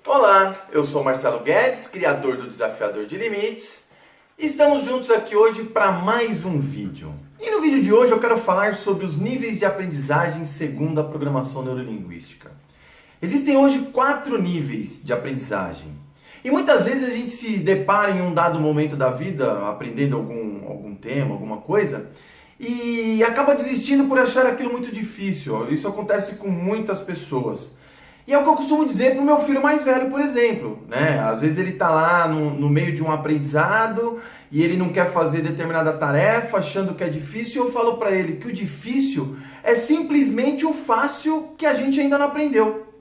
Olá, eu sou Marcelo Guedes, criador do Desafiador de Limites. Estamos juntos aqui hoje para mais um vídeo. E no vídeo de hoje eu quero falar sobre os níveis de aprendizagem segundo a programação neurolinguística. Existem hoje 4 níveis de aprendizagem. E muitas vezes a gente se depara em um dado momento da vida, aprendendo algum tema, alguma coisa, e acaba desistindo por achar aquilo muito difícil. Isso acontece com muitas pessoas. E é o que eu costumo dizer para o meu filho mais velho, por exemplo, né? Às vezes ele está lá no meio de um aprendizado e ele não quer fazer determinada tarefa, achando que é difícil, e eu falo para ele que o difícil é simplesmente o fácil que a gente ainda não aprendeu.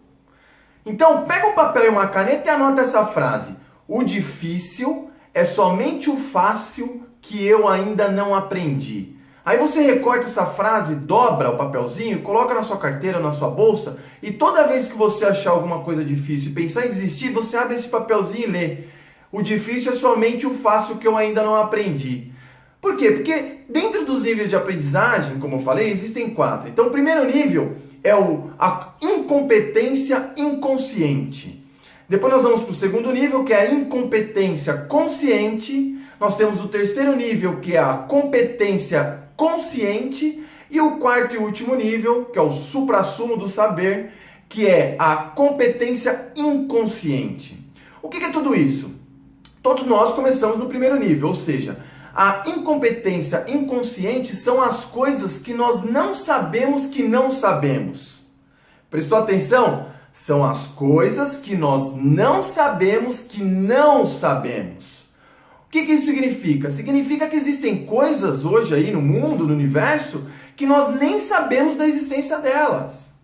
Então, pega um papel e uma caneta e anota essa frase. O difícil é somente o fácil que eu ainda não aprendi. Aí você recorta essa frase, dobra o papelzinho, coloca na sua carteira, na sua bolsa, e toda vez que você achar alguma coisa difícil e pensar em desistir, você abre esse papelzinho e lê. O difícil é somente o fácil que eu ainda não aprendi. Por quê? Porque dentro dos níveis de aprendizagem, como eu falei, existem 4. Então o primeiro nível é a incompetência inconsciente. Depois nós vamos para o segundo nível, que é a incompetência consciente. Nós temos o terceiro nível, que é a competência consciente, e o quarto e último nível, que é o suprassumo do saber, que é a competência inconsciente. O que é tudo isso? Todos nós começamos no primeiro nível, ou seja, a incompetência inconsciente são as coisas que nós não sabemos que não sabemos. Prestou atenção? São as coisas que nós não sabemos que não sabemos. O que isso significa? Significa que existem coisas hoje aí no mundo, no universo, que nós nem sabemos da existência delas.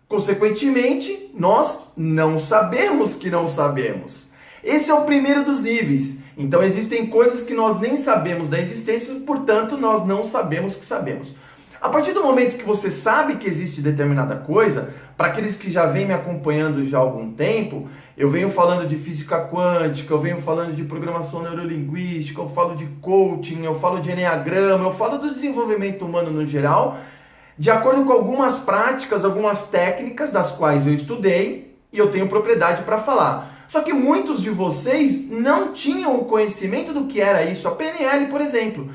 Consequentemente, nós não sabemos que não sabemos. Esse é o primeiro dos níveis. Então existem coisas que nós nem sabemos da existência, portanto nós não sabemos que sabemos. A partir do momento que você sabe que existe determinada coisa, para aqueles que já vêm me acompanhando já há algum tempo, eu venho falando de física quântica, eu venho falando de programação neurolinguística, eu falo de coaching, eu falo de enneagrama, eu falo do desenvolvimento humano no geral, de acordo com algumas práticas, algumas técnicas das quais eu estudei e eu tenho propriedade para falar. Só que muitos de vocês não tinham o conhecimento do que era isso, a PNL, por exemplo.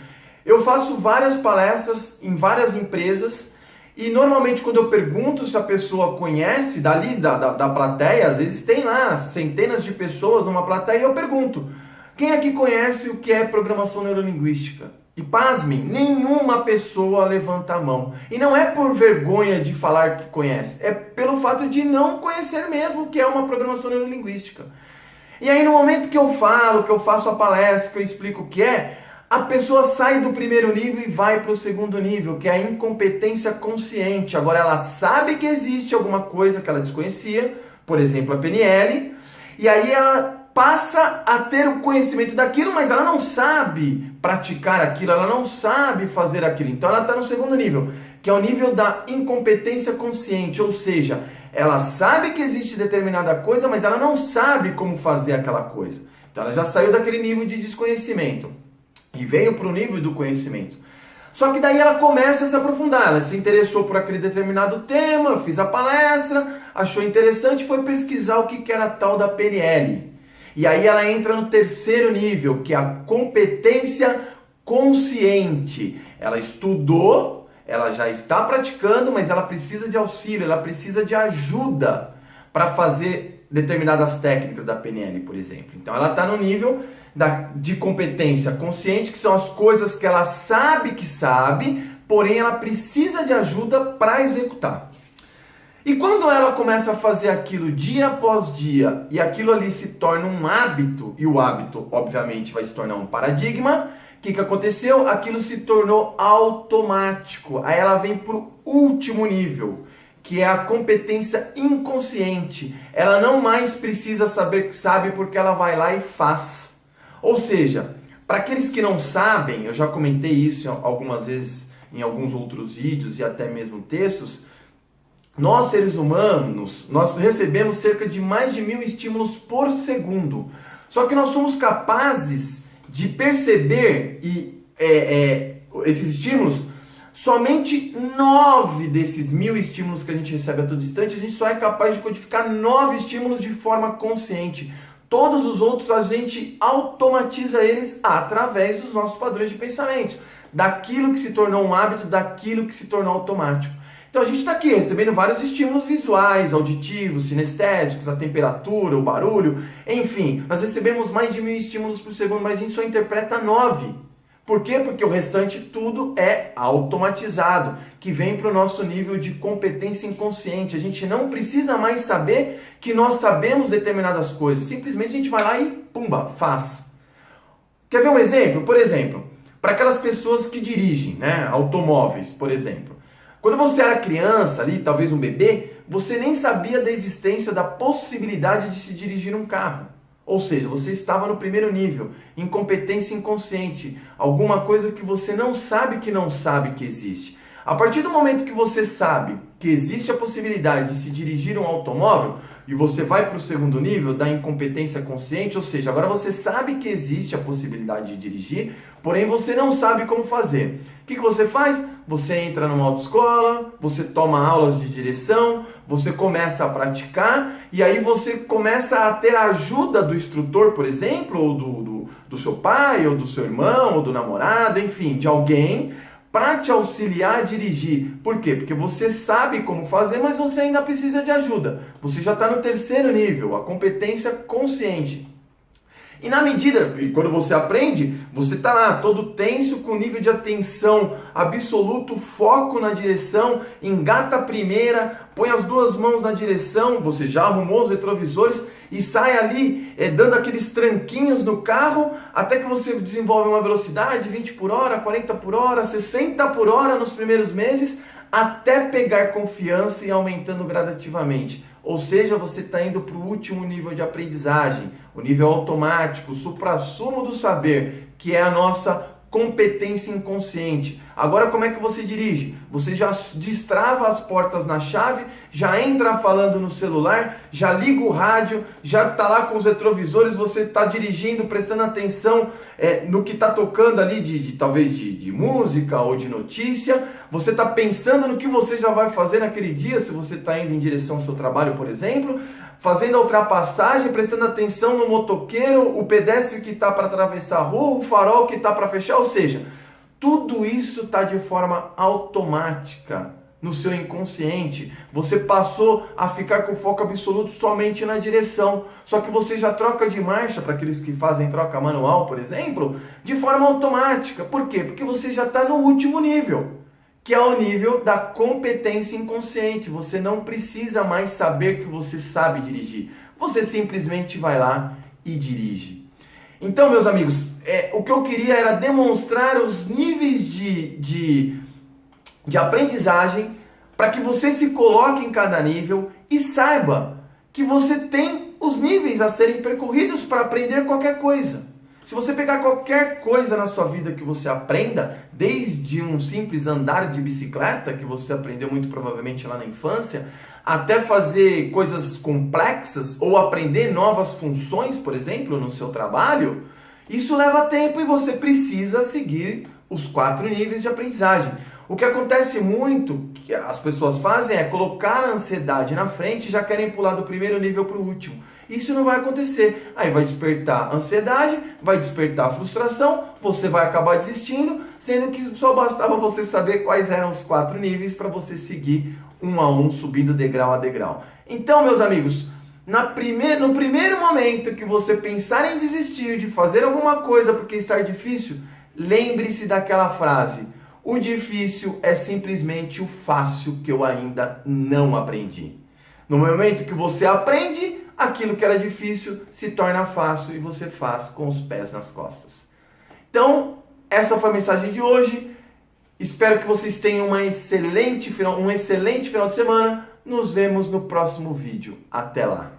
Eu faço várias palestras em várias empresas e normalmente quando eu pergunto se a pessoa conhece, dali da plateia, às vezes tem lá centenas de pessoas numa plateia e eu pergunto, quem aqui conhece o que é programação neurolinguística? E pasmem, nenhuma pessoa levanta a mão. E não é por vergonha de falar que conhece, é pelo fato de não conhecer mesmo o que é uma programação neurolinguística. E aí no momento que eu falo, que eu faço a palestra, que eu explico o que é, a pessoa sai do primeiro nível e vai para o segundo nível, que é a incompetência consciente. Agora ela sabe que existe alguma coisa que ela desconhecia, por exemplo a PNL, e aí ela passa a ter o conhecimento daquilo, mas ela não sabe praticar aquilo, ela não sabe fazer aquilo. Então ela está no segundo nível, que é o nível da incompetência consciente, ou seja, ela sabe que existe determinada coisa, mas ela não sabe como fazer aquela coisa. Então ela já saiu daquele nível de desconhecimento e veio para o nível do conhecimento. Só que daí ela começa a se aprofundar, ela se interessou por aquele determinado tema, eu fiz a palestra, achou interessante, foi pesquisar o que era a tal da PNL. E aí ela entra no terceiro nível, que é a competência consciente. Ela estudou, ela já está praticando, mas ela precisa de auxílio, ela precisa de ajuda para fazer determinadas técnicas da PNL, por exemplo. Então ela está no nível de competência consciente, que são as coisas que ela sabe que sabe, porém ela precisa de ajuda para executar. E quando ela começa a fazer aquilo dia após dia, e aquilo ali se torna um hábito, e o hábito obviamente vai se tornar um paradigma, o que aconteceu? Aquilo se tornou automático. Aí ela vem para o último nível, que é a competência inconsciente. Ela não mais precisa saber que sabe, porque ela vai lá e faz. Ou seja, para aqueles que não sabem, eu já comentei isso algumas vezes em alguns outros vídeos e até mesmo textos, nós seres humanos, nós recebemos cerca de mais de 1000 estímulos por segundo. Só que nós somos capazes de perceber esses estímulos Somente 9 desses 1000 estímulos que a gente recebe a todo instante, a gente só é capaz de codificar 9 estímulos de forma consciente. Todos os outros a gente automatiza eles através dos nossos padrões de pensamentos, daquilo que se tornou um hábito, daquilo que se tornou automático. Então a gente está aqui recebendo vários estímulos visuais, auditivos, sinestésicos, a temperatura, o barulho, enfim, nós recebemos mais de 1000 estímulos por segundo, mas a gente só interpreta 9. Por quê? Porque o restante tudo é automatizado, que vem para o nosso nível de competência inconsciente. A gente não precisa mais saber que nós sabemos determinadas coisas. Simplesmente a gente vai lá e, pumba, faz. Quer ver um exemplo? Por exemplo, para aquelas pessoas que dirigem, né, automóveis, por exemplo. Quando você era criança ali, talvez um bebê, você nem sabia da existência da possibilidade de se dirigir um carro. Ou seja, você estava no primeiro nível, incompetência inconsciente, alguma coisa que você não sabe que existe. A partir do momento que você sabe que existe a possibilidade de se dirigir um automóvel, e você vai para o segundo nível da incompetência consciente, ou seja, agora você sabe que existe a possibilidade de dirigir, porém você não sabe como fazer. O que você faz? Você entra numa autoescola, você toma aulas de direção, você começa a praticar e aí você começa a ter a ajuda do instrutor, por exemplo, ou do seu pai, ou do seu irmão, ou do namorado, enfim, de alguém para te auxiliar a dirigir. Por quê? Porque você sabe como fazer, mas você ainda precisa de ajuda. Você já está no terceiro nível, a competência consciente. E na medida, quando você aprende, você está lá todo tenso, com nível de atenção absoluto, foco na direção, engata a primeira, põe as duas mãos na direção, você já arrumou os retrovisores e sai ali dando aqueles tranquinhos no carro, até que você desenvolve uma velocidade, 20 por hora, 40 por hora, 60 por hora nos primeiros meses, até pegar confiança e aumentando gradativamente. Ou seja, você está indo para o último nível de aprendizagem, o nível automático, o suprassumo do saber, que é a nossa competência inconsciente. Agora, como é que você dirige? Você já destrava as portas na chave, já entra falando no celular, já liga o rádio, já está lá com os retrovisores, você está dirigindo, prestando atenção no que está tocando ali, talvez de música ou de notícia. Você está pensando no que você já vai fazer naquele dia, se você está indo em direção ao seu trabalho, por exemplo, fazendo a ultrapassagem, prestando atenção no motoqueiro, o pedestre que está para atravessar a rua, o farol que está para fechar, ou seja, tudo isso está de forma automática no seu inconsciente. Você passou a ficar com foco absoluto somente na direção, só que você já troca de marcha, para aqueles que fazem troca manual, por exemplo, de forma automática. Por quê? Porque você já está no último nível, que é o nível da competência inconsciente. Você não precisa mais saber que você sabe dirigir. Você simplesmente vai lá e dirige. Então, meus amigos, o que eu queria era demonstrar os níveis de aprendizagem para que você se coloque em cada nível e saiba que você tem os níveis a serem percorridos para aprender qualquer coisa. Se você pegar qualquer coisa na sua vida que você aprenda, desde um simples andar de bicicleta, que você aprendeu muito provavelmente lá na infância, até fazer coisas complexas ou aprender novas funções, por exemplo, no seu trabalho, isso leva tempo e você precisa seguir os 4 níveis de aprendizagem. O que acontece muito, que as pessoas fazem, é colocar a ansiedade na frente e já querem pular do primeiro nível para o último. Isso não vai acontecer. Aí vai despertar ansiedade, vai despertar frustração, você vai acabar desistindo, sendo que só bastava você saber quais eram os 4 níveis para você seguir um a um, subindo degrau a degrau. Então, meus amigos, no primeiro momento que você pensar em desistir de fazer alguma coisa porque está difícil, lembre-se daquela frase: o difícil é simplesmente o fácil que eu ainda não aprendi. No momento que você aprende, aquilo que era difícil se torna fácil e você faz com os pés nas costas. Então, essa foi a mensagem de hoje. Espero que vocês tenham um excelente final de semana. Nos vemos no próximo vídeo. Até lá!